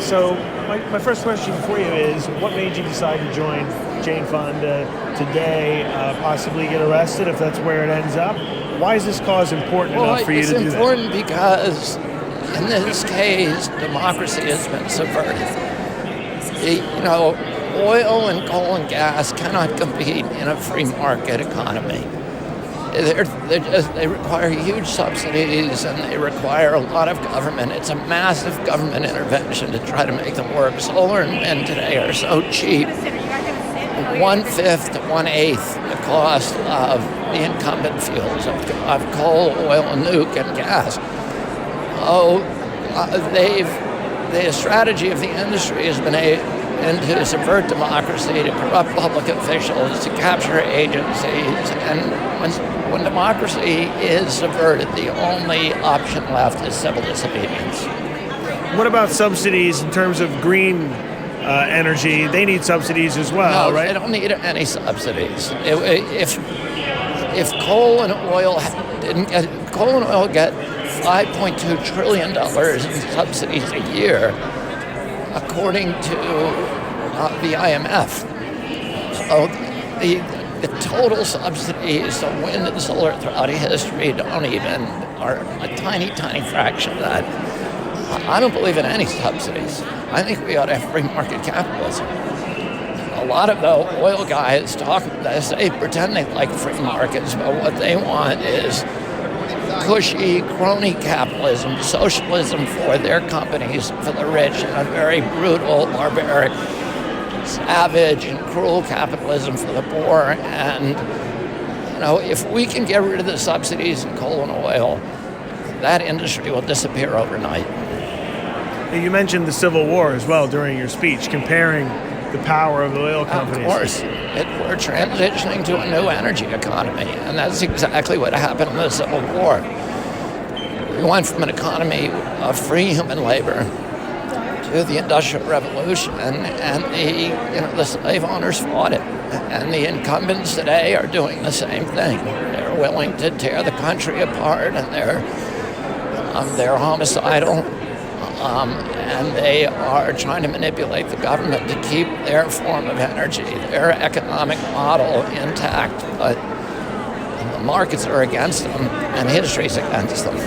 So my first question for you is, what made you decide to join Jane Fonda today, possibly get arrested if that's where it ends up? Why is this cause important enough for you to do that? It's important because in this case, democracy has been subverted. Oil and coal and gas cannot compete in a free market economy. They require huge subsidies and they require a lot of government. It's a massive government intervention to try to make them work. Solar and wind today are so cheap, 1/5 to 1/8 the cost of the incumbent fuels of coal, oil, nuke, and gas. The strategy of the industry has been to subvert democracy, to corrupt public officials, to capture agencies, and when democracy is subverted, the only option left is civil disobedience. What about subsidies in terms of green energy? They need subsidies as well, No, right? they don't need any subsidies. If coal and oil get $5.2 trillion in subsidies a year, according to the IMF. So the total subsidies of wind and solar throughout history are a tiny, tiny fraction of that. I don't believe in any subsidies. I think we ought to have free market capitalism. A lot of the oil guys pretend they like free markets, but what they want is cushy crony capitalism, socialism for their companies, for the rich, and a very brutal, barbaric, savage, and cruel capitalism for the poor. And if we can get rid of the subsidies in coal and oil, that industry will disappear overnight. You mentioned the Civil War as well during your speech, comparing the power of the oil companies. Of course. We're transitioning to a new energy economy, and that's exactly what happened in the Civil War. We went from an economy of free human labor to the Industrial Revolution, and the slave owners fought it. And the incumbents today are doing the same thing. They're willing to tear the country apart, and they're homicidal. And they are trying to manipulate the government to keep their form of energy, their economic model intact, but the markets are against them and history's against them.